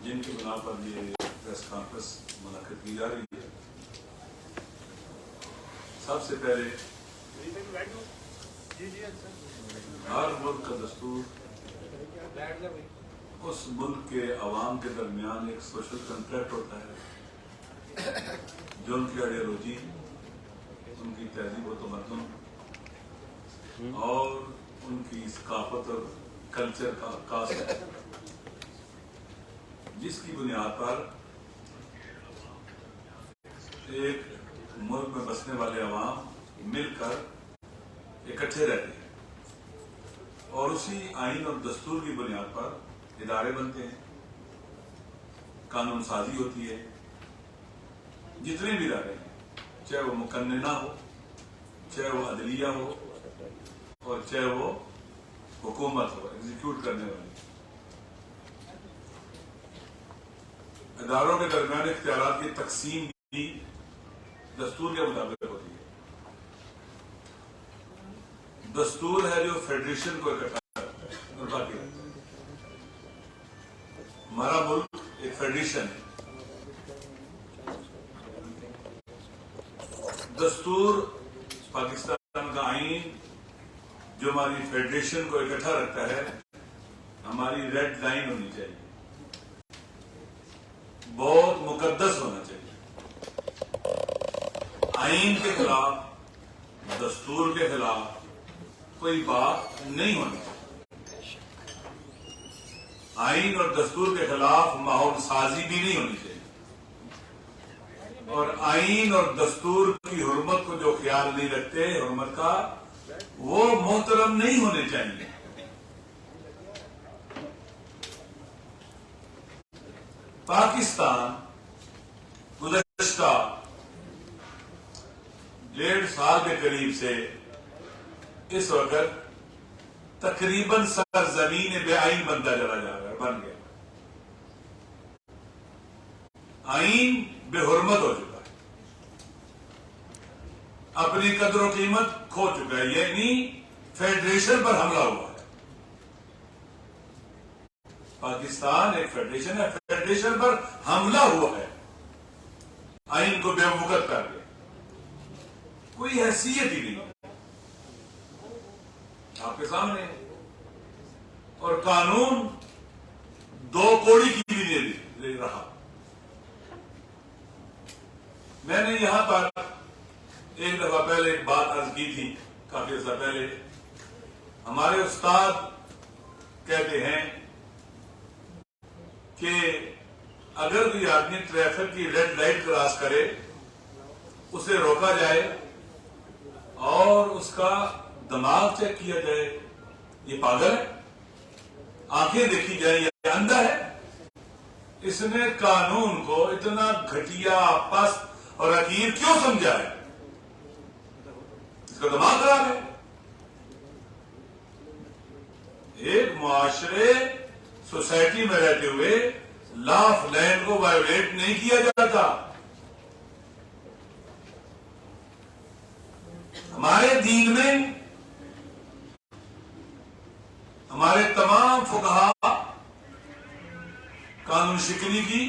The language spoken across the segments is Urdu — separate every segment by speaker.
Speaker 1: جن کی بنا پر یہ پریس کانفرنس منعقد کی جا رہی ہے، سب سے پہلے ہر ملک کا دستور اس ملک کے عوام کے درمیان ایک سوشل کنٹریکٹ ہوتا ہے جو ان کی آئیڈیالوجی، ان کی تہذیب و تمدن اور ان کی ثقافت اور کلچر کا عکاس ہے، جس کی بنیاد پر ایک ملک میں بسنے والے عوام مل کر اکٹھے رہتے ہیں اور اسی آئین اور دستور کی بنیاد پر ادارے بنتے ہیں، قانون سازی ہوتی ہے۔ جتنے بھی ادارے ہیں، چاہے وہ مقننہ ہو، چاہے وہ عدلیہ ہو اور چاہے وہ حکومت ہو، ایگزیکیوٹ کرنے والی، اداروں کے درمیان اختیارات کی تقسیم بھی دستور کے مطابق ہوتی ہے۔ دستور ہے جو فیڈریشن کو اکٹھا کرتا ہے اور باقی ہمارا ملک ایک فیڈریشن ہے۔ دستور پاکستان کا آئین جو ہماری فیڈریشن کو اکٹھا رکھتا ہے، ہماری ریڈ لائن ہونی چاہیے، بہت مقدس ہونا چاہیے۔ آئین کے خلاف، دستور کے خلاف کوئی بات نہیں ہونی چاہیے۔ آئین اور دستور کے خلاف ماحول سازی بھی نہیں ہونی چاہیے، اور آئین اور دستور کی حرمت کو جو خیال نہیں رکھتے حرمت کا، وہ محترم نہیں ہونے چاہیے۔ پاکستان گزشتہ 1.5 سال کے قریب سے اس وقت تقریباً سرزمین بے آئین بنتا چلا جا رہا ہے، بن گیا۔ آئین بے حرمت ہو چکا ہے، اپنی قدر و قیمت کھو چکا ہے، یعنی فیڈریشن پر حملہ ہوا ہے۔ پاکستان ایک فیڈریشن ہے، فیڈریشن پر حملہ ہوا ہے، آئین کو بے وقت کر کے کوئی حیثیت ہی نہیں آپ کے سامنے، اور قانون 2 کوڑی کی بھی دے رہا۔ میں نے یہاں پر ایک دفعہ پہلے ایک بات عرض کی تھی، کافی عرصہ پہلے۔ ہمارے استاد کہتے ہیں کہ اگر کوئی آدمی ٹریفک کی ریڈ لائٹ کراس کرے، اسے روکا جائے اور اس کا دماغ چیک کیا جائے، یہ پاگل ہے، آنکھیں دیکھی جائیں، یہ اندھا ہے۔ اس نے قانون کو اتنا گھٹیا، پست اور حقیر کیوں سمجھا ہے؟ اس کا دماغ خراب ہے۔ ایک معاشرے، سوسائٹی میں رہتے ہوئے لا آف لینڈ کو وائیولیٹ نہیں کیا جاتا۔ ہمارے دین میں ہمارے تمام فقہا قانون شکنی کی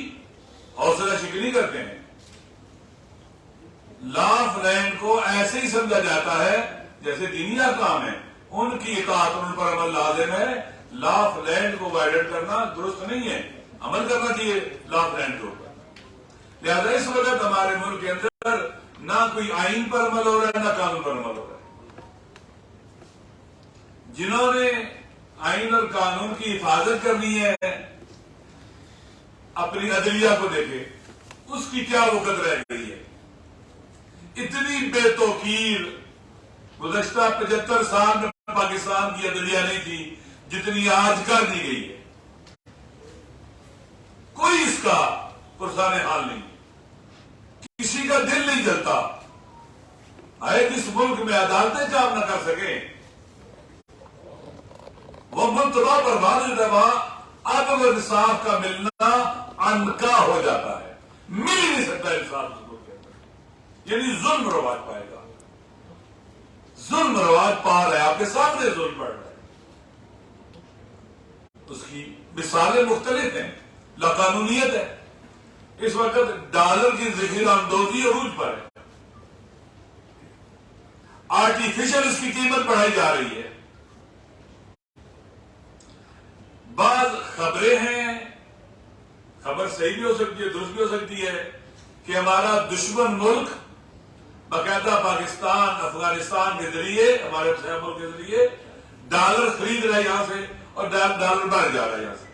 Speaker 1: حوصلہ شکنی کرتے ہیں۔ لا آف لینڈ کو ایسے ہی سمجھا جاتا ہے جیسے دینی احکام ہے، ان کی اطاعت ان پر عمل لازم ہے۔ لا آف لینڈ کو وائلیٹ کرنا درست نہیں ہے، عمل کرنا چاہیے لا آف لینڈ کے اوپر۔ لہذا اس وقت ہمارے ملک کے اندر نہ کوئی آئین پر عمل ہو رہا ہے، نہ قانون پر عمل ہو رہا ہے۔ جنہوں نے آئین اور قانون کی حفاظت کرنی ہے، اپنی عدلیہ کو دیکھے، اس کی کیا وقت رہ گئی ہے۔ اتنی بے توقیر گزشتہ 75 سال میں پاکستان کی عدلیہ نہیں تھی جتنی آج کر دی گئی ہے۔ کوئی اس کا پرسان حال نہیں، کسی کا دل نہیں جلتا۔ آئے جس ملک میں عدالتیں کام نہ کر سکیں، وہ ملک تباہ برباد ہو جاتا ہے، وہاں عدل و انصاف کا ملنا عنقا ہو جاتا ہے، مل ہی نہیں سکتا انصاف اس ملک کے اندر، یعنی ظلم رواج پائے گا۔ ظلم رواج پا رہا ہے، آپ کے سامنے ظلم پڑ رہا ہے۔ اس کی مثالیں مختلف ہیں، لاقانونیت ہے. اس وقت ڈالر کی ذخیرہ اندوزی عروج پر ہے. آرٹیفیشل اس کی قیمت بڑھائی جا رہی ہے. بعض خبریں ہیں، خبر صحیح بھی ہو سکتی ہے، درست بھی ہو سکتی ہے، کہ ہمارا دشمن ملک باقاعدہ پاکستان افغانستان کے ذریعے، ہمارے ملک کے ذریعے ڈالر خرید رہا ہے یہاں سے، اور ڈالر بڑھ جا رہا ہے یہاں سے.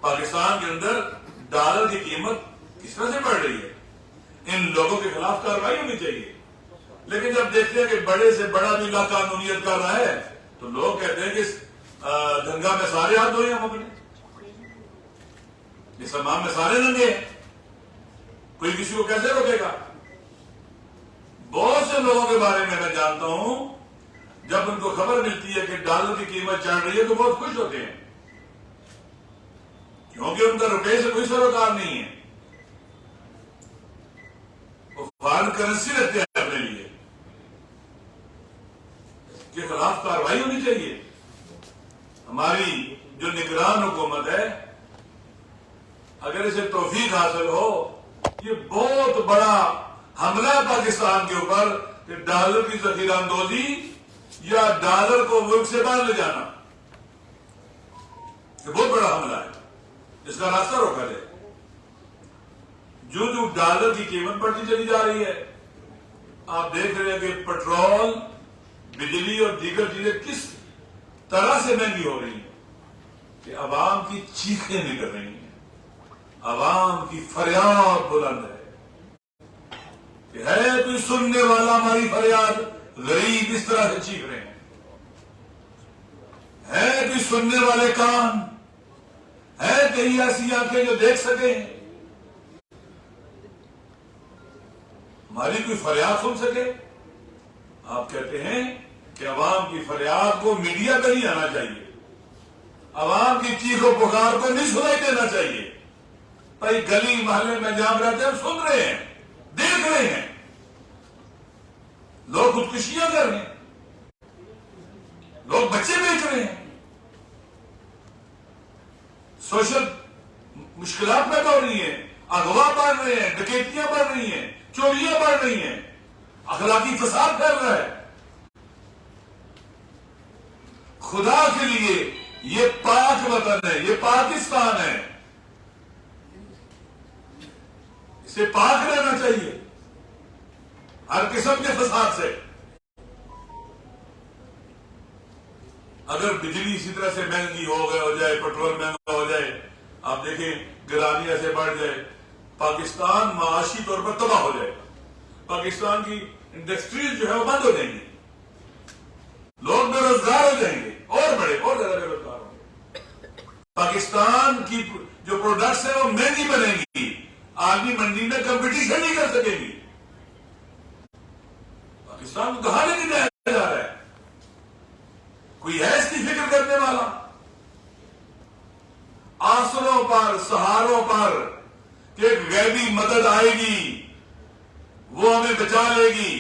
Speaker 1: پاکستان کے اندر ڈالر کی قیمت کس طرح سے بڑھ رہی ہے؟ ان لوگوں کے خلاف کارروائی ہونی چاہیے. لیکن جب دیکھتے ہیں کہ بڑے سے بڑا بھی لاقانونیت کر رہا ہے تو لوگ کہتے ہیں کہ گنگا میں سارے ہاتھ دھوئے ہم اپنے، اس امام میں سارے ننگے ہیں، کوئی کسی کو کیسے روکے گا؟ بہت سے لوگوں کے بارے میں جانتا ہوں، جب ان کو خبر ملتی ہے کہ ڈالر کی قیمت چڑھ رہی ہے تو بہت خوش ہوتے ہیں، کیونکہ ان کا روپے سے کوئی سروکار نہیں ہے. وہ فارن کرنسی رکھتے ہیں اپنے لیے. اس کے خلاف کارروائی ہونی چاہیے. ہماری جو نگران حکومت ہے، اگر اسے توفیق حاصل ہو، یہ بہت بڑا حملہ ہے پاکستان کے اوپر کہ ڈالر کی ذخیرہ اندوزی یا ڈالر کو ملک سے باہر لے جانا، یہ بہت بڑا حملہ ہے. اس کا راستہ روکا جائے. جو ڈالر کی قیمت بڑھتی چلی جا رہی ہے، آپ دیکھ رہے ہیں کہ پیٹرول، بجلی اور دیگر چیزیں کس طرح سے مہنگی ہو رہی ہیں کہ عوام کی چیخیں نکل رہی ہیں، عوام کی فریاد بلند ہے کہ ہے کوئی سننے والا ہماری فریاد؟ غریب اس طرح سے چیخ رہے ہیں. ہے کوئی سننے والے کان؟ ہے کہیں ایسی آنکھیں جو دیکھ سکیں، ہماری کوئی فریاد سن سکے؟ آپ کہتے ہیں کہ عوام کی فریاد کو میڈیا پہ نہیں آنا چاہیے، عوام کی چیخ و پکار کو نہیں سنائی دینا چاہیے. بھائی گلی محلے میں جہاں رہتے ہیں ہم سن رہے ہیں، دیکھ رہے ہیں، لوگ خودکشیاں کر رہے ہیں، لوگ بچے بیچ رہے ہیں، سوشل مشکلات پیدا ہو رہی ہیں، اغوا بڑھ رہے ہیں، ڈکیتیاں بڑھ رہی ہیں، چوریاں بڑھ رہی ہیں، اخلاقی فساد پھیل رہا ہے. خدا کے لیے یہ پاک وطن ہے، یہ پاکستان ہے، اسے پاک رہنا چاہیے ہر قسم کے فساد سے. اگر بجلی اسی طرح سے مہنگی ہو جائے، پیٹرول مہنگا ہو جائے، آپ دیکھیں گرانی ایسے بڑھ جائے، پاکستان معاشی طور پر تباہ ہو جائے گا. پاکستان کی انڈسٹریز جو ہے وہ بند ہو جائیں گی، لوگ بے روزگار ہو جائیں گے، اور بڑے اور زیادہ بے روزگار ہوں گے. پاکستان کی جو پروڈکٹس ہیں وہ مہنگی بنیں گی، آدمی منڈی میں کمپٹیشن نہیں کر سکیں گی. پاکستان کو کہاں لے کے جایا جا رہا ہے؟ کوئی ہے اس کی فکر کرنے والا؟ آسروں پر، سہاروں پر کہ ایک غیبی مدد آئے گی، وہ ہمیں بچا لے گی.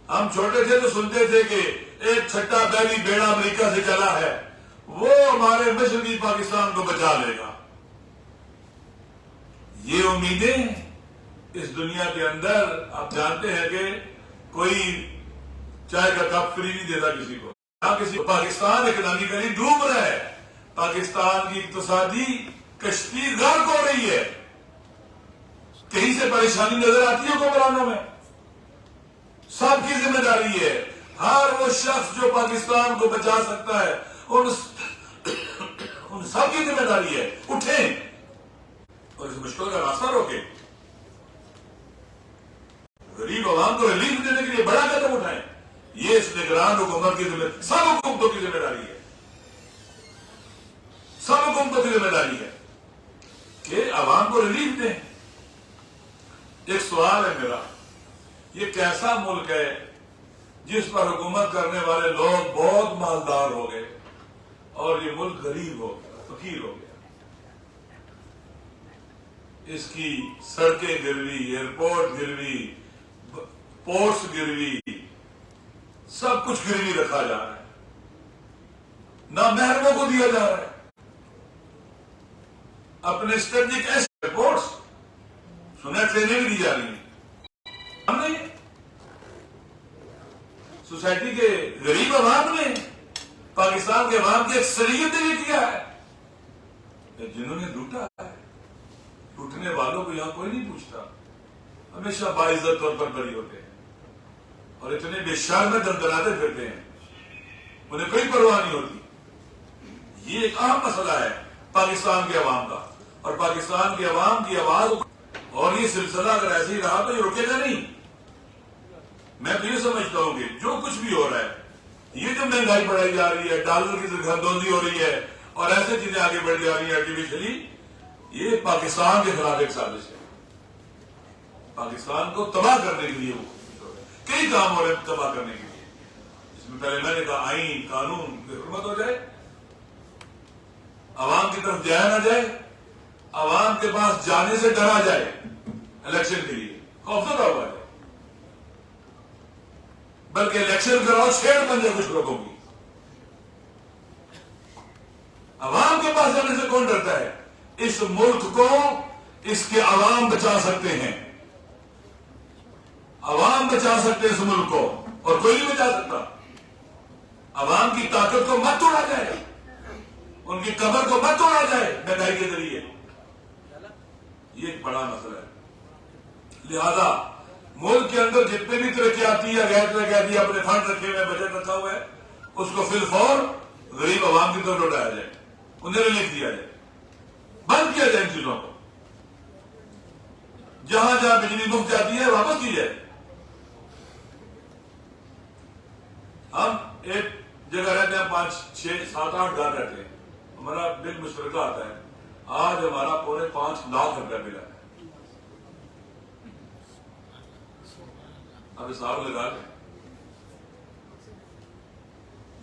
Speaker 1: ہم چھوٹے تھے تو سنتے تھے کہ ایک چھٹا بیلی بیڑا امریکہ سے چلا ہے، وہ ہمارے مشرقی پاکستان کو بچا لے گا. یہ امیدیں اس دنیا کے اندر آپ جانتے ہیں کہ کوئی چائے کا کپ فری نہیں دیتا کسی کو. کسی پاکستان اکنامکلی ڈوب رہا ہے، پاکستان کی اقتصادی کشتی غرق ہو رہی ہے. کہیں سے پریشانی نظر آتی ہے حکمرانوں میں؟ سب کی ذمہ داری ہے. ہر وہ شخص جو پاکستان کو بچا سکتا ہے، ان سب کی ذمہ داری ہے. اٹھیں اور اس مشکل کا راستہ روکیں، غریب عوام کو ریلیف دینے کے لیے بڑا قدم اٹھائیں. یہ اس نگران حکومت کی ذمہ، سب حکومتوں کی ذمہ داری ہے، سب حکومتوں کی ذمہ داری ہے کہ عوام کو ریلیف دیں. ایک سوال ہے میرا، یہ کیسا ملک ہے جس پر حکومت کرنے والے لوگ بہت مالدار ہو گئے اور یہ ملک غریب ہو گیا، فقیر ہو گیا؟ اس کی سڑکیں گروی، ایئرپورٹ گروی، پورٹس گروی، سب کچھ گروی رکھا جا رہا ہے، نہ محرموں کو دیا جا رہا ہے. اپنے اسٹریٹجک رپورٹس سنا ٹریننگ دی جا رہی ہے. ہم نے سوسائٹی کے غریب عوام نے پاکستان کے عوام کی اکثریت نے یہ کیا ہے. جنہوں نے لوٹا ہے, لوٹنے والوں کو یہاں کوئی نہیں پوچھتا, ہمیشہ باعزت طور پر بری ہوتے ہیں اور اتنے بے شرم میں دندناتے پھرتے ہیں, انہیں کوئی پرواہ نہیں ہوتی. یہ ایک اہم مسئلہ ہے پاکستان کے عوام کا, اور پاکستان کے عوام کی آواز, اور یہ سلسلہ اگر ایسے ہی رہا تو یہ رکے گا نہیں. میں تو یہ سمجھتا ہوں کہ جو کچھ بھی ہو رہا ہے, یہ جو مہنگائی بڑھائی جا رہی ہے, ڈالر کی سرخندوزی ہو رہی ہے اور ایسے چیزیں آگے بڑھ جا رہی ہیں آرٹیفیشلی, یہ پاکستان کے خلاف ایک سازش ہے. پاکستان کو تباہ کرنے کے لیے وہ کئی کام ہو رہے ہیں تباہ کرنے کے لیے. اس میں پہلے میں نے کہا آئین قانون کی حرمت ہو جائے, عوام کی طرف جایا نہ جائے, عوام کے پاس جانے سے ڈرا جائے الیکشن کے لیے, خوفزدہ ہوا جائے, بلکہ الیکشن کراؤ چھیڑ بن جائے کچھ لوگوں کی. عوام کے پاس جانے سے کون ڈرتا ہے؟ اس ملک کو اس کے عوام بچا سکتے ہیں, عوام بچا سکتے ہیں اس ملک کو, اور کوئی نہیں بچا سکتا. عوام کی طاقت کو مت توڑا جائے, ان کی قبر کو مت توڑا جائے مہنگائی کے ذریعے. یہ ایک بڑا مسئلہ ہے. لہذا ملک کے اندر جتنے بھی ترقیاتی یا غیر ترقیاتی اپنے فنڈ رکھے ہوئے, بجٹ رکھا ہوا ہے, اس کو فی الفور غریب عوام کی طرف لوٹایا جائے, انہیں ریلیف دیا جائے, بند کیا جائے ان چیزوں کو. جہاں جہاں بجلی مفت جاتی ہے واپس کی جائے. ہم ایک جگہ رہتے ہیں, 5 6 7 8 گھر رہتے ہیں, ہمارا بل مشترکہ آتا ہے. آج ہمارا 5.25 لاکھ روپیہ ملا ہے. اب حساب لگا لیں,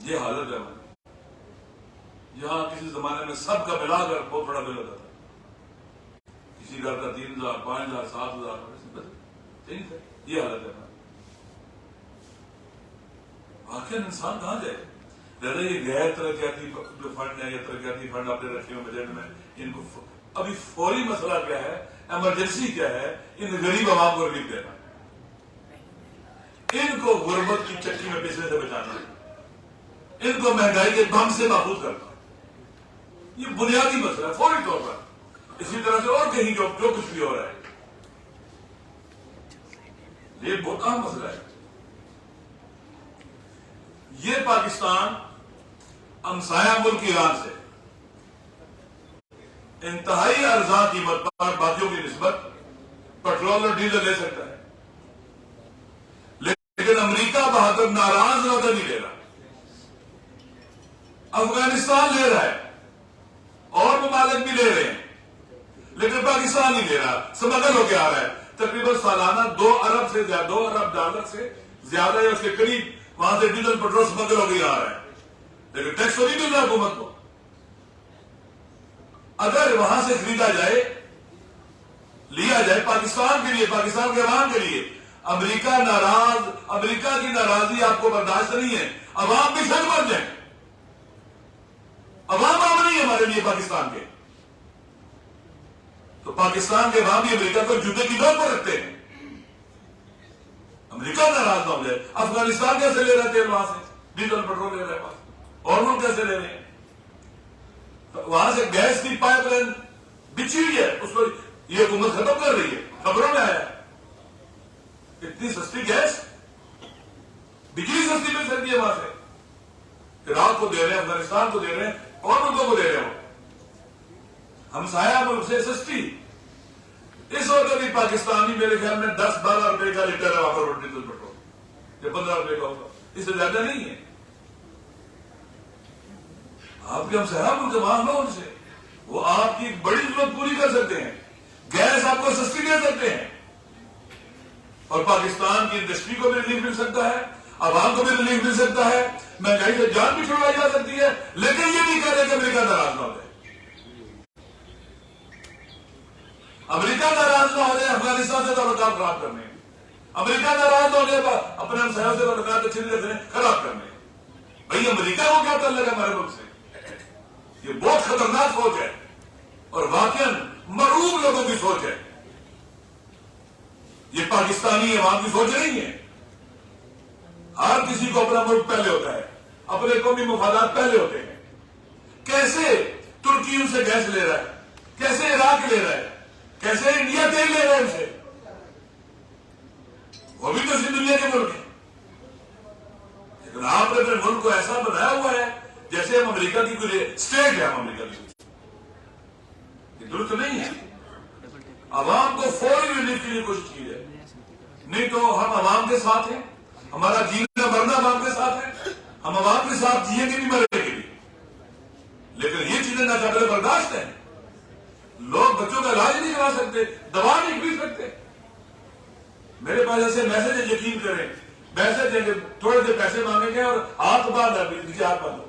Speaker 1: یہ حالت ہے ہماری. یہاں کسی زمانے میں سب کا ملا کر بہت بڑا بل ہوتا تھا, کسی گھر کا 3,000 5,000 7,000, یہ حالت ہے ہماری. آخر انسان کہاں جائے؟ رہتا یہ غیر ترقیاتی جو فنڈ ہے یا ترقیاتی فنڈ آپ نے رکھے ہوئے بجٹ میں, ان کو ابھی فوری مسئلہ کیا ہے, ایمرجنسی کیا ہے, ان غریب عوام کو ریلیف دینا, ان کو غربت کی چکی میں پیسنے سے بچانا, ان کو مہنگائی کے بم سے محفوظ کرنا. یہ بنیادی مسئلہ ہے فوری طور پر. اسی طرح سے اور کہیں جو کچھ بھی ہو رہا ہے, یہ بہت اہم مسئلہ ہے. یہ پاکستان ہمسایہ ملک ایران سے انتہائی ارزاں قیمت پر باقیوں کی نسبت پیٹرول اور ڈیزل لے سکتا ہے, لیکن امریکہ بہادر ناراض نہ نہیں لے رہا. افغانستان لے رہا ہے اور ممالک بھی لے رہے ہیں, لیکن پاکستان نہیں لے رہا, سمگل ہو کے آ رہا ہے. تقریباً سالانہ 2 ارب سے زیادہ, 2 ارب ڈالر سے زیادہ یا اس کے قریب وہاں سے ڈیزل پیٹرول سمگل ہو کے آ رہا ہے, لیکن ٹیکس تو نہیں مل رہا حکومت کو. اگر وہاں سے خریدا جائے, لیا جائے پاکستان کے لیے, پاکستان کے عوام کے لیے, امریکہ ناراض, امریکہ کی ناراضی آپ کو برداشت نہیں ہے, عوام بھی سر بن جائیں. عوام نہیں ہے ہمارے لیے پاکستان کے, تو پاکستان کے عوام بھی امریکہ کو جوتے کی نوک پر رکھتے ہیں. امریکہ ناراض نہ ہو جائے. افغانستان کیسے لے رہے تھے وہاں سے ڈیزل پیٹرول لے رہے پاس, اور ملک کیسے لے رہے ہیں؟ وہاں سے گیس کی پائپ لائن بچھی ہوئی ہے, اس کو یہ حکومت ختم کر رہی ہے. خبروں میں آیا اتنی سستی گیس, بجلی سستی مل سکتی ہے وہاں سے. عراق کو دے رہے ہیں, افغانستان کو دے رہے ہیں, اور ملکوں کو دے رہے ہیں. ہمسایہ ملک سے سستی. اس وقت بھی پاکستانی میرے خیال میں 10-12 روپے کا لیٹر ہے وہاں پر ڈیزل پیٹرول, یہ 15 روپے کا ہوگا, اس سے زیادہ نہیں ہے. آپ کے ہمسایہ ملک مانگ لو ان سے, وہ آپ کی بڑی ضرورت پوری کر سکتے ہیں, گیس آپ کو سستی دے سکتے ہیں, اور پاکستان کی انڈسٹری کو بھی ریلیف مل سکتا ہے, عوام کو بھی ریلیف مل سکتا ہے, مہنگائی سے جان بھی چھڑوائی جا سکتی ہے. لیکن یہ نہیں کہہ رہے کہ امریکہ ناراض نہ ہو جائے. امریکہ ناراض نہ ہو جائے افغانستان سے تعلقات خراب کرنے, امریکہ ناراض نہ ہو جائے اپنے ہمسایوں سے تعلقات اچھے نہیں رکھنے خراب کرنے. بھائی امریکہ کو کیا تعلق ہے ہمارے ملک سے؟ یہ بہت خطرناک فوج ہے, اور واقعاً مرعوب لوگوں کی سوچ ہے. یہ پاکستانی عوام کی سوچ نہیں ہے. ہر کسی کو اپنا ملک پہلے ہوتا ہے, اپنے قومی مفادات پہلے ہوتے ہیں. کیسے ترکی ان سے گیس لے رہا ہے, کیسے عراق لے رہا ہے, کیسے انڈیا تیل لے رہا ہے ان سے, وہ بھی تو اسی دنیا کے ملک ہیں. لیکن آپ نے اپنے ملک کو ایسا بنایا ہوا ہے جیسے ہم امریکہ کی کوئی اسٹیٹ ہے. ہم امریکہ کی یہ درست نہیں ہے. عوام کو فوری ریلیف کے لیے کوشش کی جائے, نہیں تو ہم عوام کے ساتھ ہیں, ہمارا جینا مرنا عوام کے ساتھ ہے, ہم عوام کے ساتھ جیے گے بھی مرنے کے بھی. لیکن یہ چیزیں ناقابل برداشت ہیں. لوگ بچوں کا علاج نہیں کرا سکتے, دوا نہیں خرید سکتے. میرے پاس ایسے میسج ہے, یقین کریں, میسج دیں گے, تھوڑے دیر پیسے مانگیں گے اور ہاتھ باندھ ہے, نیچے ہاتھ باندھو.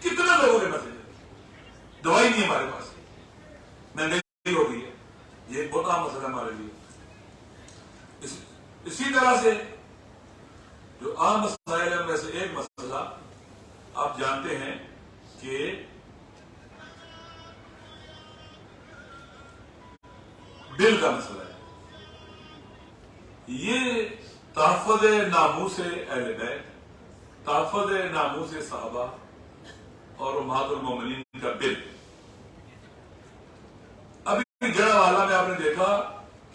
Speaker 1: کتنے لوگوں کے میسج ہے, دوائی نہیں ہمارے پاس, مہنگائی ہو گئی ہے. یہ ایک بہت عام مسئلہ ہے ہمارے لیے. اسی طرح سے جو عام مسائل ہیں میں سے ایک مسئلہ آپ جانتے ہیں کہ بل کا مسئلہ ہے. یہ تحفظ ناموس اہل بیت, تحفظ ناموس صحابہ اور امہات المومنین کا بل. ابھی جڑا والا میں آپ نے دیکھا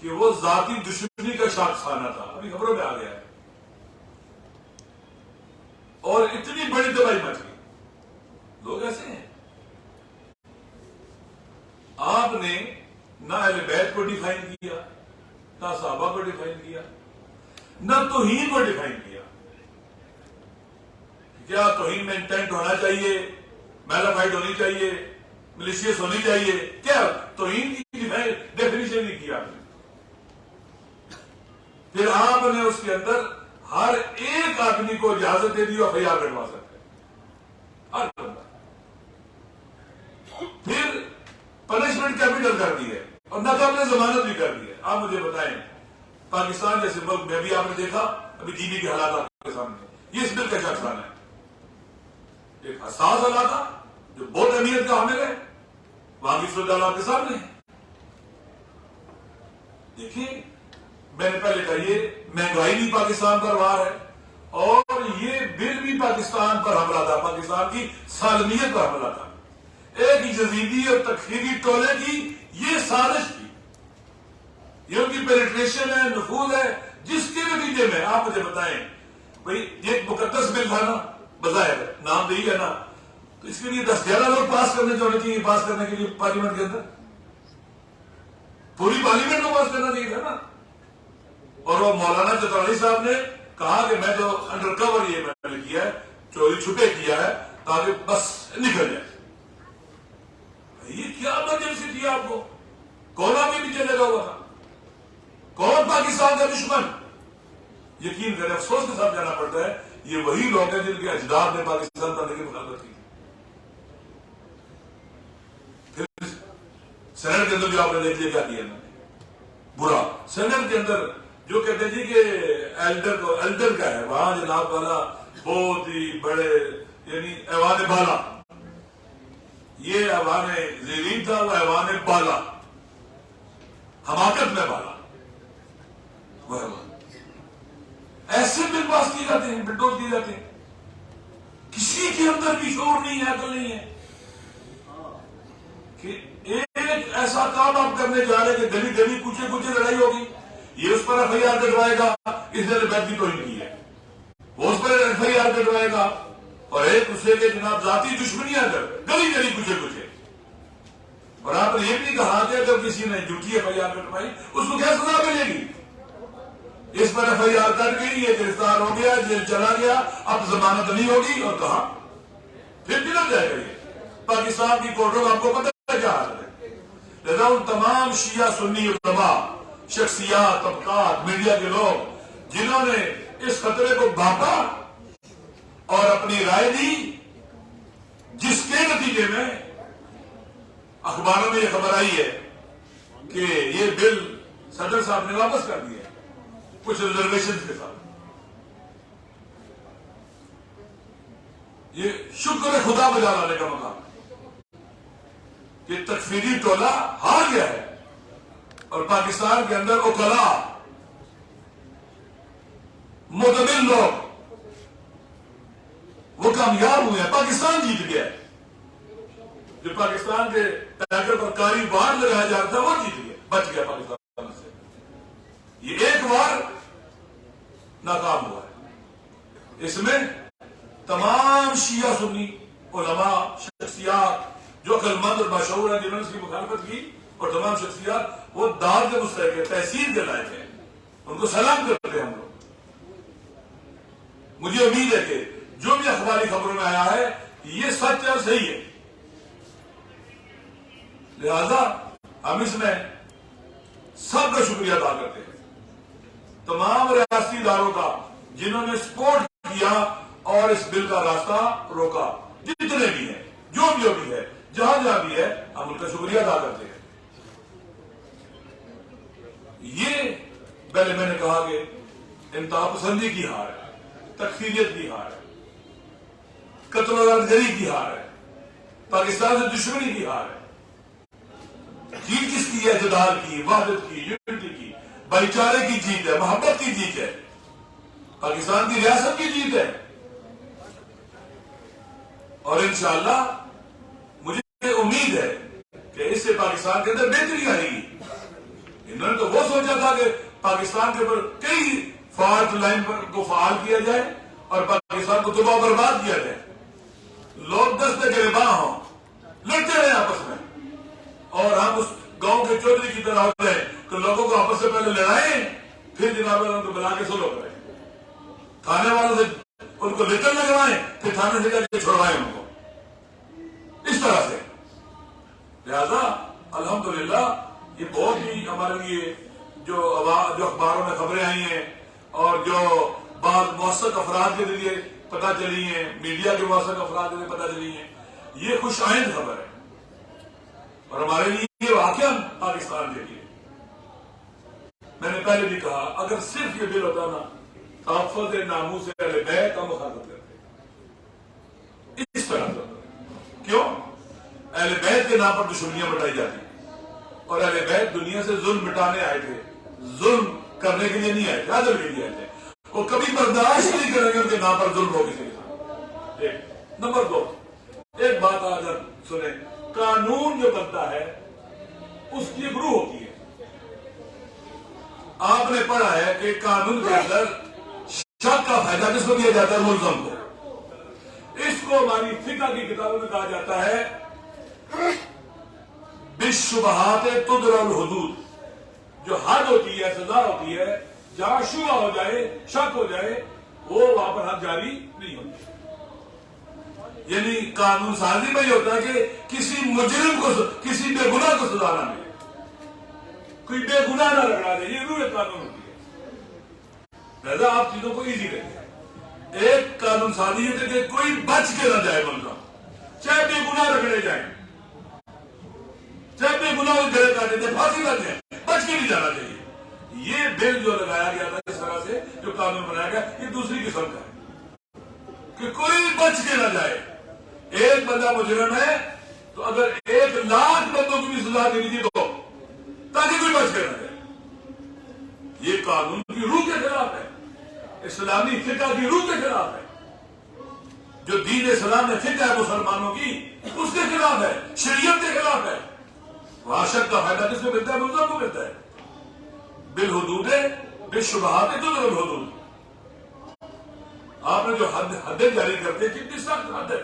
Speaker 1: کہ وہ ذاتی دشمنی کا شاخسانہ تھا, ابھی خبروں میں آ گیا ہے, اور اتنی بڑی تباہی مچ گئی. لوگ ایسے ہیں. آپ نے نہ اہل بیت کو ڈیفائن کیا, نہ صحابہ کو ڈیفائن کیا, نہ توہین کو ڈیفائن کیا. کیا توہین میں انٹینٹ ہونا چاہیے, میلافائڈ ہونی چاہیے, ملیشیس ہونی چاہیے, کیا توہین کی ڈیفینیشن نہیں کیا آپ نے. پھر آپ نے اس کے اندر ہر ایک آدمی کو اجازت دے دی اور FIR کٹوا سکتے ہیں, ہر بندہ. پھر پنشمنٹ کیپٹل کر دی ہے اور ناقابل ضمانت بھی کر دی ہے. آپ مجھے بتائیں, پاکستان جیسے ملک میں بھی آپ نے دیکھا ابھی ٹی وی کے حالات آپ کے سامنے, یہ اس بل کا شاخسانہ ہے. ایک حساس حالات جو بہت اہمیت کا حامل ہے, وہاں کی صورت آپ کے سامنے ہے. دیکھیے, میں نے پہلے کہا یہ مہنگائی بھی پاکستان پر وار ہے, اور یہ بل بھی پاکستان پر حملہ تھا, پاکستان کی سالمیت پر حملہ تھا. ایک جزیدی اور تخریبی ٹولے کی یہ سازش تھی, یہ ان کی پینیٹریشن ہے, نفوذ ہے, جس کے نتیجے میں آپ مجھے بتائیں بھئی یہ ایک مقدس بل تھا نا, بظاہر نام دے ہے نا, تو اس کے لیے 10-11 لوگ پاس کرنے چاہیے تھے. پاس کرنے کے لیے پارلیمنٹ کے اندر پوری پارلیمنٹ کو پاس کرنا چاہیے تھا نا. اور وہ مولانا چترالی صاحب نے کہا کہ میں تو انڈر کور یہ میں نے کیا ہے, چوری چھپے کیا ہے تاکہ بس نکل جائے. یہ کیا ایمرجنسی تھی آپ کو؟ کون آپ کے پیچھے لگا ہوا تھا؟ کون پاکستان کا دشمن؟ یقین کریں, افسوس کے ساتھ جانا پڑتا ہے, یہ وہی لوگ ہیں جن کے اجداد نے پاکستان بننے کی مخالفت کی. پھر سینٹ کے اندر جو آپ نے دیکھ لیا کیا کیا انہوں نے برا. سینٹ کے اندر جو کہتے جی کہ ایلڈر کا ہے, وہاں جناب والا بہت ہی بڑے, یعنی ایوان بالا, یہ ایوان زیرین تھا, وہ ایوان بالا, حماقت میں بالا. وہ ایسے بل پاس کیے جاتے ہیں, بلڈوز کیے جاتے ہیں, کسی کے اندر بھی شعور نہیں ہے, عقل نہیں ہے کہ ایک ایسا کام آپ کرنے جا رہے ہیں کہ گلی گلی کوچے کوچے لڑائی ہوگی, یہ اس پر FIR کٹوائے گا, اس نے بیت کی توہین کی ہے, وہ اس پر FIR کٹوائے گا, اور ایک دوسرے کے جناب ذاتی دشمنیاں کر گلی گلی کوچے کوچے. اور آپ نے یہ بھی کہا کہ اگر کسی نے جھوٹی FIR کٹوائی اس کو کیا سزا ملے گی؟ اس پر FIR کٹ گئی, یہ گرفتار ہو گیا, جیل چلا گیا, اب ضمانت نہیں ہوگی, اور کہاں پھر کدھر جائے گا؟ یہ پاکستان کی کورٹوں میں آپ کو پتہ ہے کیا حال ہے. لہذا ان تمام شیعہ سنی علماء, شخصیات, طبقات, میڈیا کے لوگ جنہوں نے اس خطرے کو بھانپا اور اپنی رائے دی, جس کے نتیجے میں اخباروں میں یہ خبر آئی ہے کہ یہ بل صدر صاحب نے واپس کر دیا کچھ ریزرویشن کے ساتھ. یہ شکر خدا بجا لانے کا مقام. کہ تکفیری ٹولہ ہار گیا ہے اور پاکستان کے اندر اوکلا متبل لوگ وہ کامیاب ہوئے ہیں. پاکستان جیت گیا ہے. جو پاکستان کے ٹائگر پر کاری وار لگایا جاتا تھا وہ جیت گیا, بچ گیا پاکستان سے. یہ ایک وار ناکام ہوا ہے. اس میں تمام شیعہ سنی علماء شخصیات جو عقل مند اور باشعور ہیں جنہوں نے اس کی مخالفت کی, اور تمام شخصیات وہ دار کے مستحق ہے, تحسین کے لائق ہیں, ان کو سلام کرتے ہیں ہم لوگ. مجھے امید ہے کہ جو بھی اخباری خبروں میں آیا ہے یہ سچ اور صحیح ہے. لہذا ہم اس میں سب کا شکریہ ادا کرتے ہیں, تمام ریاستی اداروں کا جنہوں نے سپورٹ کیا اور اس بل کا راستہ روکا. جتنے بھی ہیں, جو بھی ہے, جہاں جہاں بھی ہے, ہم ان کا شکریہ ادا کرتے ہیں. یہ پہلے میں نے کہا کہ انتہا پسندی کی ہار ہے, تکفیریت کی ہار ہے, قتل و غارتگری کی ہار ہے, پاکستان سے دشمنی کی ہار ہے. جیت کس کی ہے؟ جدال کی, وحدت کی, یونٹی کی, بھائی چارے کی جیت ہے, محبت کی جیت ہے, پاکستان کی ریاست کی جیت ہے. اور انشاءاللہ مجھے امید ہے کہ اس سے پاکستان کے اندر بہتری آئے گی. انہوں نے تو وہ سوچا تھا کہ پاکستان کے اوپر کئی فالٹ لائن کو فعال کیا جائے اور پاکستان کو تباہ برباد کیا جائے. لوگ دستے گرباں ہوں, لڑتے رہے آپس میں, اور ہم اس گاؤں کے چودھری کی طرح ہوتے ہیں کہ لوگوں کو آپس سے پہلے لڑائیں, پھر جناب ان کو بلا کے سلو کریں, تھانے والوں سے ان کو لیٹر لگوائیں, پھر تھانے سے جا کے چھوڑوائیں ان کو, اس طرح سے. لہذا الحمدللہ یہ بہت ہی ہمارے لیے جو اخباروں میں خبریں آئی ہیں اور جو بعض موثق افراد کے ذریعے پتہ چلی ہیں, میڈیا کے موثق افراد کے ذریعے پتہ چلی ہیں, یہ خوش آئند خبر ہے. اور ہمارے لیے یہ واقعہ پاکستان کے لیے, میں نے پہلے بھی کہا, اگر صرف یہ بل ہوتا نا تحفظ ناموس اہل بیت کا مخالفت کرتے اس طرح سے. کیوں؟ اہل بیت کے نام پر دشمنیاں بٹائی جاتی, اور اہل بیت دنیا سے ظلم مٹانے آئے تھے, ظلم کرنے کے لیے نہیں آئے تھے, عدل کے لیے آئے تھے. وہ کبھی برداشت نہیں کریں گے ان کے نام پر ظلم ہو کسی کے ساتھ. ایک نمبر 2, ایک بات اگر سنیں, قانون جو بنتا ہے اس کی ایک روح ہوتی ہے. آپ نے پڑھا ہے کہ قانون کے اندر شک کا فائدہ کس کو دیا جاتا ہے؟ ملزم کو. اس کو ہماری فقہ کی کتابوں میں کہا جاتا ہے بالشبہات تدرى الحدود. جو حد ہوتی ہے, سزا ہوتی ہے, جہاں شبہ ہو جائے, شک ہو جائے, وہ وہاں پر حد جاری نہیں ہوتی. یعنی قانون سازی میں یہ ہوتا ہے کہ کسی مجرم کو, کسی بے گناہ کو سزا نہ ملے, کوئی بے گناہ نہ رگڑا دے, یہ روح قانون ہوتی ہے. لہذا آپ چیزوں کو ایزی کرتے ہیں. ایک قانون سازی ہے کہ کوئی بچ کے نہ جائے ملزم, چاہے بے گناہ رگڑے جائیں, چاہے بے گناہ گلے کاٹے جائیں, پھانسی لگ جائے, بچ کے نہیں جانا چاہیے. یہ بل جو لگایا گیا تھا اس طرح سے, جو قانون بنایا گیا, یہ دوسری قسم کا ہے کہ کوئی بچ کے نہ جائے. ایک بندہ مجرم ہے تو اگر 1,00,000 بندوں کو بھی سزا دے دیجیے تو تاکہ کوئی بچ کے نہ جائے. یہ قانون کی روح کے خلاف ہے, اسلامی فقہ کی روح کے خلاف ہے. جو دین اسلام میں فقہ ہے مسلمانوں کی, اس کے خلاف ہے, شریعت کے خلاف ہے. واشک کا فائدہ کس کو ملتا ہے؟ ملزم کو ملتا ہے. بالحدود بالشبہات تدرى الحدود. آپ نے جو حدیں جاری کرتے ہیں, کتنی سخت حد ہے.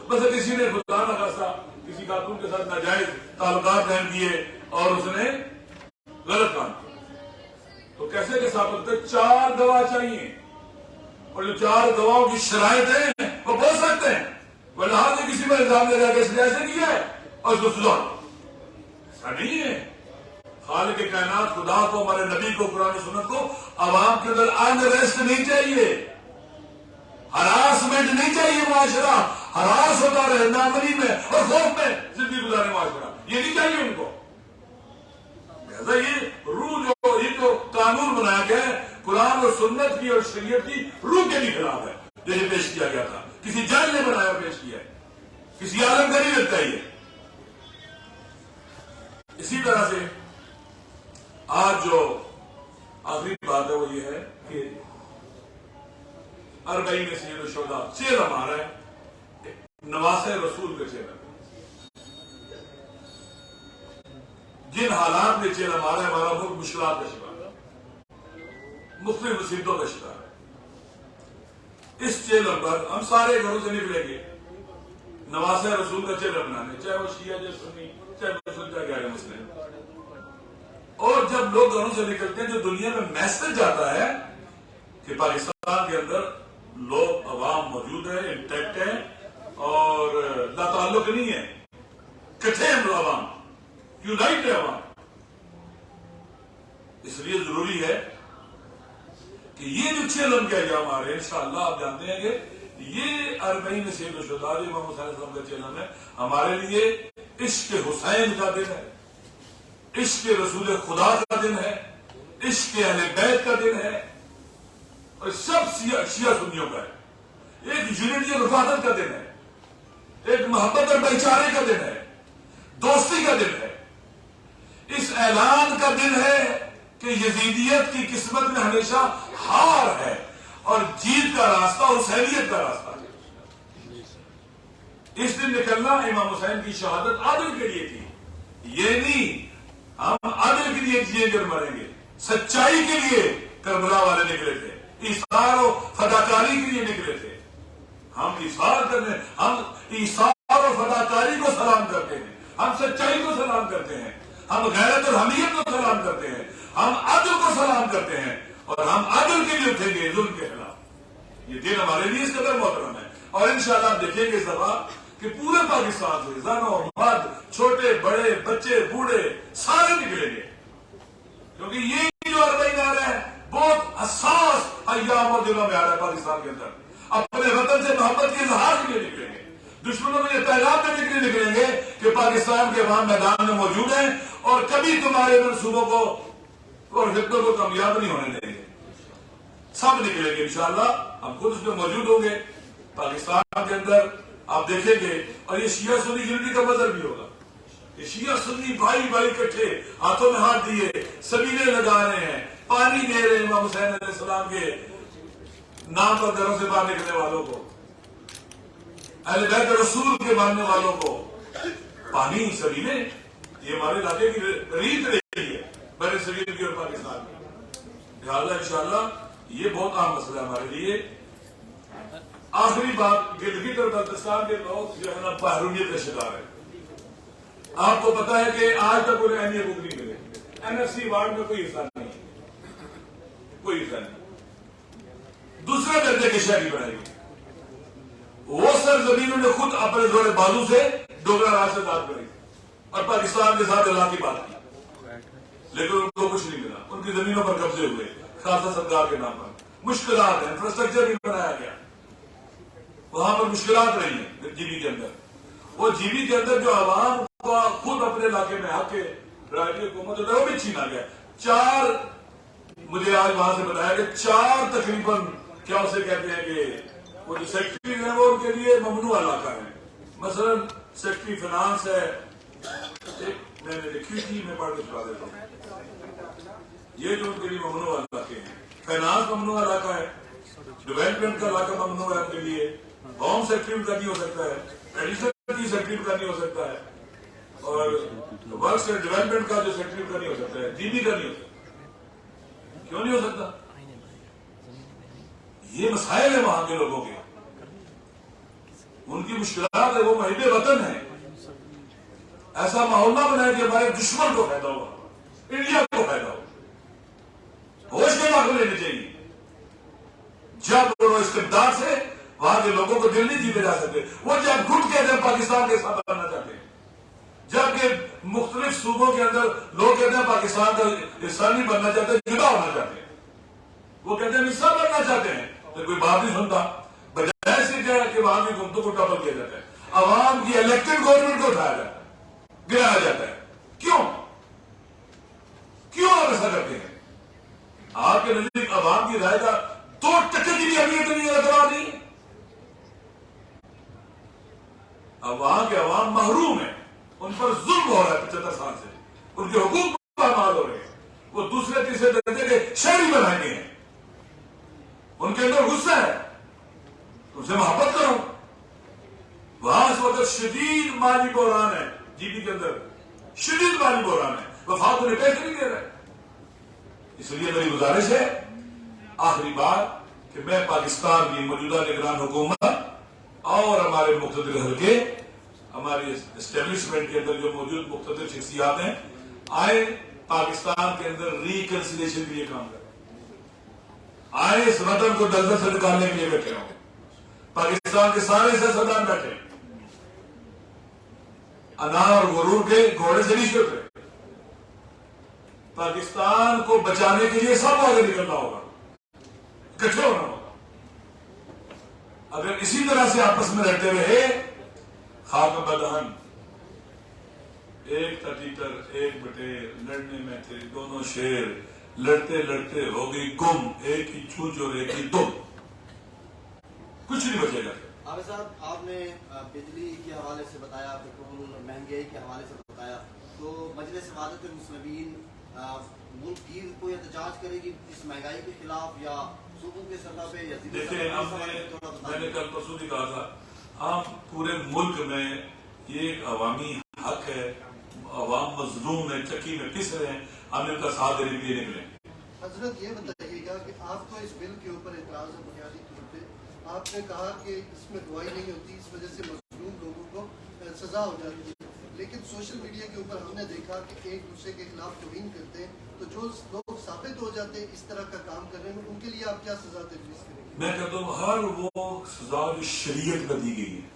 Speaker 1: بس کسی نے خدا نہ خاصا کسی خاتون کے ساتھ ناجائز تعلقات قائم کیے اور اس نے غلط کام کیا, تو کیسے کے ثابت کرتے؟ 4 گواہ چاہیے, اور جو 4 گواہوں کی شرائط ہیں وہ بول سکتے ہیں. ولہٰذا سے کسی پر الزام لگا کہ اس نے ایسے کیا ہے اور اس کو سزا. ایسا نہیں ہے. خالق کائنات خدا کو, ہمارے نبی کو, قرآن و سنت کو عوام کے اندر انریسٹ نہیں چاہیے, ہراسمنٹ نہیں چاہیے. معاشرہ ہراس ہوتا رہے, نامنی میں اور خوف میں زندگی گزارے معاشرہ, یہ نہیں چاہیے ان کو. لہذا یہ روح جو قانون بنایا گیا ہے قرآن اور سنت کی اور شریعت کی روح کے بھی خلاف ہے. جو یہ پیش کیا گیا تھا, کسی جج نے بنایا پیش کیا ہے, کسی عالم کا نہیں لگتا. یہ طرح سے آج جو آخری بات ہے وہ یہ ہے کہ 40 میں سید الشہداء چیل ہمارا ہے نواسہ رسول کا چیل ہے. جن حالات میں چیل ہمارا ہے ہمارا ملک مشکلات کا شکار ہے, مختلف مصیبتوں کا شکار ہے. اس چیلم پر ہم سارے گھروں سے نکلیں گے نواسہ رسول کا چیلم بنانے, چاہے وہ شیعہ چاہے سنی چاہے مسلم چاہے غیر مسلم. اور جب لوگ گھروں سے نکلتے ہیں جو دنیا میں میسج جاتا ہے کہ پاکستان کے اندر لوگ عوام موجود ہیں, انٹیکٹ ہیں اور لا تعلق نہیں ہے, کٹھے ہیں لوگ, عوام یونائٹ ہے عوام. اس لیے ضروری ہے کہ یہ جو چیلم کے ایام آ رہے ہیں انشاءاللہ آپ جانتے ہیں کہ یہ 40 میں سید الشہداء امام حسین علیہ السلام کا چیلم ہے ہمارے لیے عشق حسین کا دن ہے, عشق رسول خدا کا دن ہے, عشق اہل بیت کا دن ہے, اور سب شیعہ سنیوں کا ہے. ایک یونٹی اور وحدت کا دن ہے, ایک محبت اور بھائی چارے کا دن ہے, دوستی کا دن ہے. اس اعلان کا دن ہے کہ یزیدیت کی قسمت میں ہمیشہ ہار ہے اور جیت کا راستہ اور حسینیت کا راستہ ہے. اس دن نکلنا امام حسین کی شہادت عادل کے لیے تھی. یہ نہیں ہم عادل کے لیے جیئیں گے مریں گے, سچائی کے لیے کربلا والے نکلے تھے, ایثار و فداکاری کے لیے نکلے تھے. ہم ایثار کرنے, ہم ایثار و فداکاری کو سلام کرتے ہیں, ہم سچائی کو سلام کرتے ہیں, ہم غیرت اور حمیت کو سلام کرتے ہیں, ہم عدل کو سلام کرتے ہیں اور ہم عدل کے لیے اٹھیں گے ظلم کے خلاف. یہ دن ہمارے لیے اس قدر محترم ہے. اور انشاءاللہ آپ دیکھیں گے اس دفعہ کہ پورے پاکستان سے زن و مرد, چھوٹے بڑے, بچے بوڑھے سارے نکلیں گے, کیونکہ یہ جو 40 آ رہے ہیں بہت حساس ایام اور دنوں میں آ رہا ہے پاکستان کے اندر. اپنے وطن سے محبت کے اظہار کے لیے نکلیں گے, دشمنوں میں یہ پیغام دینے کے لیے نکلیں گے کہ پاکستان کے عوام میدان میں موجود ہیں اور کبھی تمہارے منصوبوں کو اور فتنوں کو کامیاب نہیں ہونے دیں گے. سب نکلیں گے انشاءاللہ, ہم خود اس میں موجود ہوں گے پاکستان کے اندر. آپ دیکھیں گے اور یہ شیعہ سنی یونٹی کا مظہر بھی ہوگا. یہ شیعہ سنی بھائی بھائی کٹھے ہاتھوں میں ہاتھ دیے سبیلے لگا رہے ہیں, پانی دے رہے ہیں امام حسین علیہ السلام کے نام پر گھروں سے باہر نکلنے والوں کو, اہل بیت رسول کے ماننے والوں کو پانی سبیلے. یہ ہمارے علاقے کی ریت رہی ہے بر صغیر کی اور پاکستان کی. لہٰذا انشاءاللہ یہ بہت اہم مسئلہ ہے ہمارے لیے. آخری بات, گلگت اور بلتستان کے لوگ جو ہے نا محرومیت کا شکار ہے. آپ کو پتا ہے کہ آج تک انہیں اہمیت بک نہیں ملے. NFC وارڈ میں کوئی حصہ نہیں, کوئی حصہ نہیں. دوسرے درجے کے شہری بنائے گی. وہ سرزمین نے خود اپنے زور بازو سے ڈوگرا راج سے بات کری اور پاکستان کے ساتھ اللہ کی بات کی, لیکن ان کو کچھ نہیں ملا. ان کی زمینوں پر قبضے ہوئے خاصا سرکار کے نام پر. مشکلات ہیں, انفراسٹرکچر بھی بنایا گیا, وہاں پر مشکلات رہی ہیں. جی بی کے اندر, وہ جی بی کے اندر جو عوام کو خود اپنے علاقے میں آ کے رائے کی حکومت ہوتا ہے وہ بھی چھینا گیا. 4 مجھے آج وہاں سے بتایا کہ 4 تقریباً کیا اسے کہتے ہیں کہ وہ جو سیکٹری ہیں وہ ان کے لیے ممنوع علاقہ ہے. مثلا سیکٹری فنانس ہے, میں نے لکھی تھی, میں پڑھ کے سنا دیتا ہوں. یہ جو ان کے لیے ممنوع علاقے ہیں, فائنانس ممنوع علاقہ ہے, ڈیولپمنٹ کا علاقہ ممنوع ہے ان کے لیے, ہوم سیکٹری کا نہیں ہو سکتا ہے, ایڈیشنل کی سیکٹری کا نہیں ہو سکتا ہے, اور ورکس اینڈ ڈیولپمنٹ کا جو سیکٹری کا نہیں ہو سکتا ہے, جی بی کا نہیں ہو سکتا. کیوں نہیں ہو سکتا؟ یہ مسائل ہیں وہاں کے لوگوں کے, ان کی مشکلات ہے, وہ محب وطن ہیں. ایسا ماحول نہ بنائے کہ ہمارے دشمن کو فائدہ ہو, انڈیا کو فائدہ ہو. ہوش کے ماحول لینے چاہیے. جب وہ استبداد سے وہاں کے لوگوں کو دل نہیں جیتے جا سکتے. وہ جب گھٹ کے جب پاکستان کے ساتھ بننا چاہتے ہیں, جبکہ مختلف صوبوں کے اندر لوگ کہتے ہیں پاکستان کا حصہ نہیں بننا چاہتے, جدا ہونا چاہتے ہیں. وہ کہتے ہیں حصہ بننا چاہتے ہیں, تو کوئی بات نہیں سنتا. بجائے سے کیا کہ وہاں کی حکومتوں کو ٹپل کیا جاتا ہے, عوام کی الیکٹڈ گورنمنٹ کو اٹھایا جاتا ہے, گرایا جاتا ہے. کیوں آپ ایسا کرتے ہیں؟ آپ کے نزدیک عوام کی رائے کا 2% کی بھی اہمیت نہیں ہے, اعتبار نہیں. اب وہاں کے عوام محروم ہیں, ان پر ظلم ہو رہا ہے 75 سال سے. ان کے حقوق پامال ہو رہے ہیں، وہ دوسرے تیسرے درجے کے شہری بنائے گئے ہیں، ان کے اندر غصہ ہے، ان سے محبت کرو. وہاں اس وقت شدید مالی بحران ہے، جی بی کے اندر شدید مالی بحران ہے، وفاق انہیں پیسے نہیں دے رہے. اس لیے میری گزارش ہے آخری بات کہ میں پاکستان کی موجودہ نگران حکومت اور ہمارے مقتدر حلقے، ہماری اسٹیبلشمنٹ کے اندر جو موجود مقتدر شخصیات ہیں، آئے پاکستان کے اندر ریکنسیلیشن کے لیے کام کریں، آئے اس وطن کو دلدل سے نکالنے کے لیے بیٹھے ہوں. پاکستان کے سارے سیاستدان بیٹھے، انا اور غرور کے گھوڑے سے نہیں چڑھ رہے. پاکستان کو بچانے کے لیے سب آگے نکلنا ہوگا، اکٹھے ہونا ہوگا. اگر اسی طرح سے آپس میں رہتے رہے، خاک بدہن، ایک تھا ٹیٹر ایک بٹیر، لڑنے میں تھے دونوں شیر، لڑتے لڑتے ہو گئی گم، ایک ہی چونچ اور ایک ہی دم، کچھ نہیں بچے گا.
Speaker 2: عابد صاحب، آپ نے بجلی کے حوالے سے بتایا، پیٹرول مہنگائی کے حوالے سے بتایا، تو مجلس قیادت المسلمین ملک گیر کو احتجاج کرے گی اس مہنگائی کے خلاف، یا صوبوں کے سطح پہ؟
Speaker 1: دیکھیں، میں نے کل پرسوں بھی کہا تھا، آپ پورے ملک میں یہ ایک عوامی حق ہے، عوام مظلوم ہے، چکی میں پس رہے ہیں، ہم ان کا ساتھ دینے کے لیے نکلیں.
Speaker 3: حضرت یہ بتائیے گا کہ آپ کو اس بل کے اوپر اعتراض ہے بنیادی طور پہ. آپ نے کہا کہ اس میں گواہی نہیں ہوتی، اس وجہ سے مظلوم لوگوں کو سزا ہو جاتی ہے، لیکن سوشل میڈیا کے اوپر ہم نے دیکھا کہ ایک دوسرے کے خلاف توہین کرتے ہیں، تو جو لوگ ثابت ہو جاتے ہیں اس طرح کا کام کرنے میں، ان کے لیے آپ کیا سزا تجویز کریں گے؟
Speaker 1: میں کہتا ہوں ہر وہ سزا جو شریعت میں دی گئی ہے،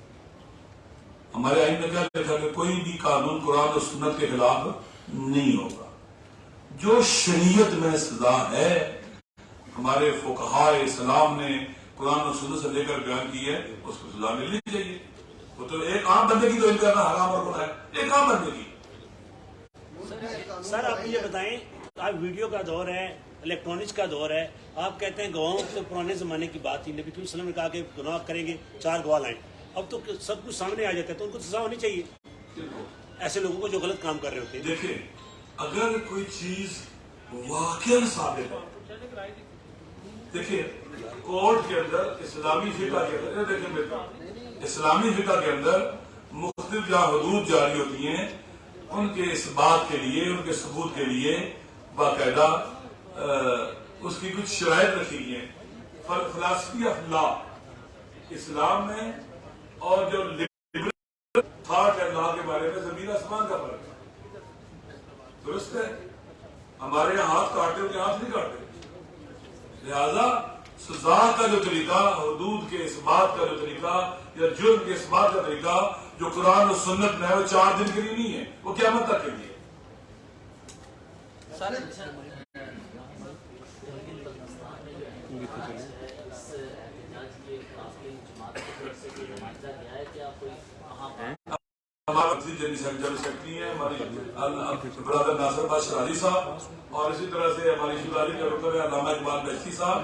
Speaker 1: ہمارے آئین میں کیا لکھا کہ کوئی بھی قانون قرآن اور سنت کے خلاف نہیں ہوگا. جو شریعت میں سزا ہے، ہمارے فقہائے اسلام نے قرآن اور سنت سے لے کر بیان کی ہے، اس کو سزا ملنی چاہیے. وہ تو ایک عام بندے کی تو ان کرنا حرام اور گناہ ہے، ایک عام بندے کی.
Speaker 4: سر آپ یہ بتائیں، اب ویڈیو کا دور ہے، الیکٹرانکس کا دور ہے، آپ کہتے ہیں گواہوں تو پرانے زمانے کی بات تھی، نبی صلی اللہ علیہ وسلم نے کہا کہ گناہ کریں گے 4 گواہ لائیں. اب تو سب کچھ سامنے آ جاتا ہے، تو ان کو سزا ہونی چاہیے ایسے لوگوں کو جو غلط کام کر رہے ہوتے ہیں.
Speaker 1: دیکھیں، اگر کوئی چیز واقعا ثابت ہے، دیکھیں کورٹ کے اندر اسلامی فقہ کے اندر، دیکھیں اسلامی فقہ کے اندر مختلف جہاں حدود جاری ہوتی ہیں، ان کے اس بات کے لیے، ان کے ثبوت کے لیے باقاعدہ اس کی کچھ شرائط رکھی گئی ہیں. فلسفی آف لا اسلام میں، اور جو لبرل تھاٹ ہے لا کے بارے میں، زمین آسمان کا فرق ہے. درست ہے، ہمارے یہاں ہاتھ کاٹتے ہو کہ ہاتھ نہیں کاٹتے. لہذا سزا کا جو طریقہ، حدود کے اس بات کا جو طریقہ، یا جرم کے اس بات کا طریقہ جو قرآن و سنت میں ہے، وہ 4 دن کے لیے نہیں ہے، وہ قیامت تک کے لیے. ہمارے جنرل سیکرٹری ہیں ہماری برادر ناصر بادشاہ علی صاحب، اور اسی طرح سے ہماری شداری کے رکن علامہ اقبال بہشتی صاحب،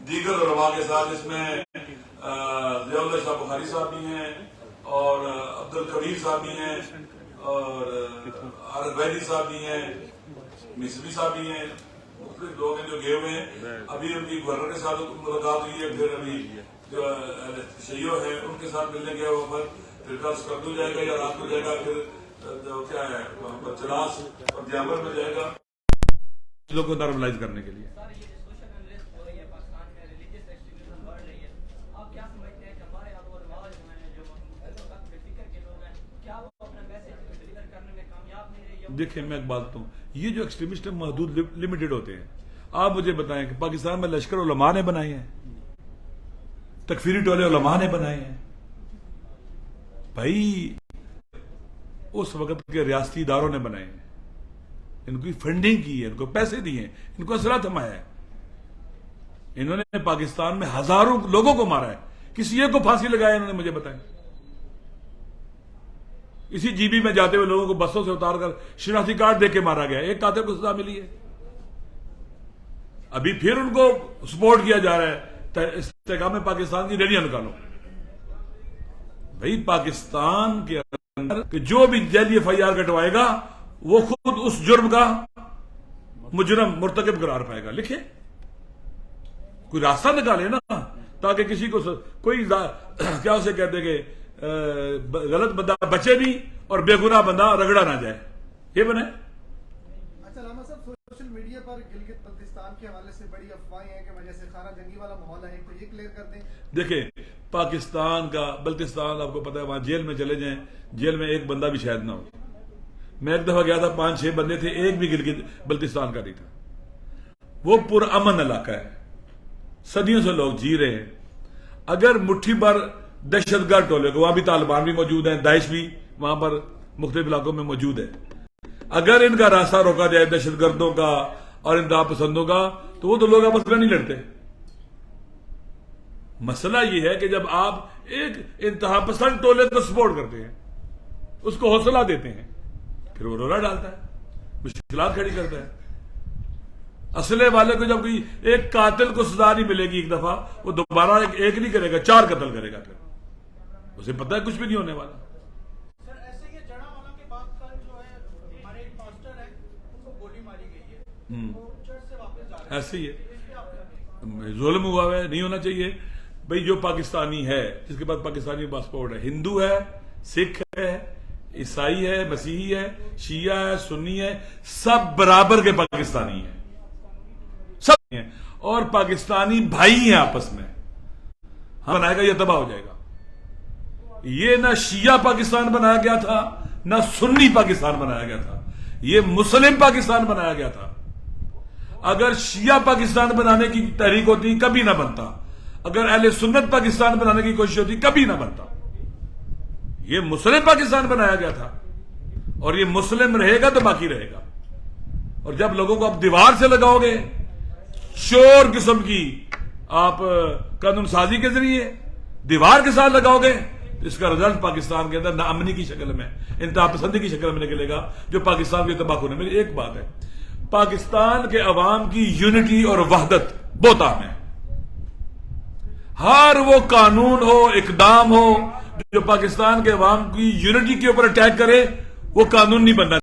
Speaker 1: دیگر علماء کے ساتھ اس میں ضیاء اللہ شاہ بخاری صاحب بھی ہیں، اور عبد القبیر صاحب بھی ہیں، اور عارف ویدی صاحب بھی ہیں، مصری صاحب بھی ہیں. مختلف لوگ ہیں جو گئے ہوئے ہیں. ابھی ان کی گورنر کے ساتھ ملاقات ہوئی ہے، پھر ابھی جو شیعو ہیں ان کے ساتھ ملنے گیا ہوا، پھر کل سکردو جائے گا یا رات کو جائے گا، پھر جو کیا ہے وہاں پر چلاس اور دیامر میں جائے گا لوگوں کو نارملائز کرنے کے لیے. دیکھیں میں ایک بات بتاؤں، یہ جو ایکسٹریمسٹ محدود لمیٹڈ ہوتے ہیں. آپ مجھے بتائیں کہ پاکستان میں لشکر علماء نے بنائے ہیں، تکفیری ٹولے علماء نے بنائے ہیں. بھائی اس وقت کے ریاستی اداروں نے بنائے ہیں، ان کی فنڈنگ کی ہے، ان کو پیسے دیے ہیں، ان کو اسلحہ تھمایا ہے. انہوں نے پاکستان میں ہزاروں لوگوں کو مارا ہے. کسی ایک کو پھانسی لگایا انہوں نے، مجھے بتائیں. اسی جی بی میں جاتے ہوئے لوگوں کو بسوں سے اتار کر شناختی کارڈ دے کے مارا گیا. ایک قاتل کو سزا ملی ہے. ابھی پھر ان کو سپورٹ کیا جا رہا ہے، استحکام پاکستان کی ریلیاں نکالو. بھائی پاکستان کے اندر کہ جو بھی جیلی ایف آئی آر کٹوائے گا وہ خود اس جرم کا مجرم مرتکب قرار پائے گا. لکھے کوئی راستہ نکالے نا تاکہ کسی کو کوئی کیا اسے کہتے کہ غلط بندہ بچے بھی اور بے گناہ بندہ رگڑا نہ جائے. یہ بنے.
Speaker 3: اچھا علامہ صاحب، سوشل میڈیا پر گلگت بلتستان کے حوالے سے بڑی افواہیں ہیں کہ وجہ سے خانہ جنگی والا ماحول ہے، تو یہ کلیئر کر دیں.
Speaker 1: دیکھیں پاکستان کا بلتستان آپ کو پتا ہے، وہاں جیل میں چلے جائیں، جیل میں ایک بندہ بھی شاید نہ ہو. میں ایک دفعہ گیا تھا، 5-6 بندے تھے، ایک بھی گلگت بلتستان کا نہیں تھا. وہ پرامن علاقہ ہے، صدیوں سے لوگ جی رہے ہیں. اگر مٹھی پر دہشت گرد ٹولے کو، وہاں بھی طالبان بھی موجود ہیں، داعش بھی وہاں پر مختلف علاقوں میں موجود ہے، اگر ان کا راستہ روکا جائے دہشت گردوں کا اور انتہا پسندوں کا، تو وہ تو لوگ آپس میں نہیں لڑتے. مسئلہ یہ ہے کہ جب آپ ایک انتہا پسند ٹولے کو سپورٹ کرتے ہیں، اس کو حوصلہ دیتے ہیں، پھر وہ رولا ڈالتا ہے، مشکلات کھڑی کرتا ہے. اسلحے والے کو جب کوئی ایک قاتل کو سزا نہیں ملے گی ایک دفعہ، وہ دوبارہ ایک نہیں کرے گا، 4 قتل کرے گا. پھر اسے پتہ ہے کچھ بھی نہیں ہونے والا.
Speaker 5: سر ایسے یہ جڑا والا کے بعد کل جو ہے ہمارے ایک پاسٹر ہے ان کو گولی ماری گئی ہے، وہ چرچ سے واپس جا رہے ہیں.
Speaker 1: ایسے ہی ہے، ظلم ہوا ہے، نہیں ہونا چاہیے. بھئی جو پاکستانی ہے، جس کے پاس پاکستانی پاسپورٹ ہے، ہندو ہے، سکھ ہے، عیسائی ہے، مسیحی ہے، شیعہ ہے، سنی ہے، سب برابر کے پاکستانی ہیں، سب ہیں، اور پاکستانی بھائی ہیں آپس میں. ہم بنائے گا یہ تباہ ہو جائے گا. یہ نہ شیعہ پاکستان بنایا گیا تھا، نہ سنی پاکستان بنایا گیا تھا، یہ مسلم پاکستان بنایا گیا تھا. اگر شیعہ پاکستان بنانے کی تحریک ہوتی کبھی نہ بنتا، اگر اہل سنت پاکستان بنانے کی کوشش ہوتی کبھی نہ بنتا. یہ مسلم پاکستان بنایا گیا تھا اور یہ مسلم رہے گا تو باقی رہے گا. اور جب لوگوں کو آپ دیوار سے لگاؤ گے، شور قسم کی آپ قانون سازی کے ذریعے دیوار کے ساتھ لگاؤ گے، اس کا رزلٹ پاکستان کے اندر ناامنی کی شکل میں، انتہا پسندی کی شکل میں نکلے گا، جو پاکستان کی تباہ ہونے. میری ایک بات ہے، پاکستان کے عوام کی یونٹی اور وحدت بہت اہم ہے. ہر وہ قانون ہو، اقدام ہو جو پاکستان کے عوام کی یونٹی کے اوپر اٹیک کرے، وہ قانون نہیں بننا.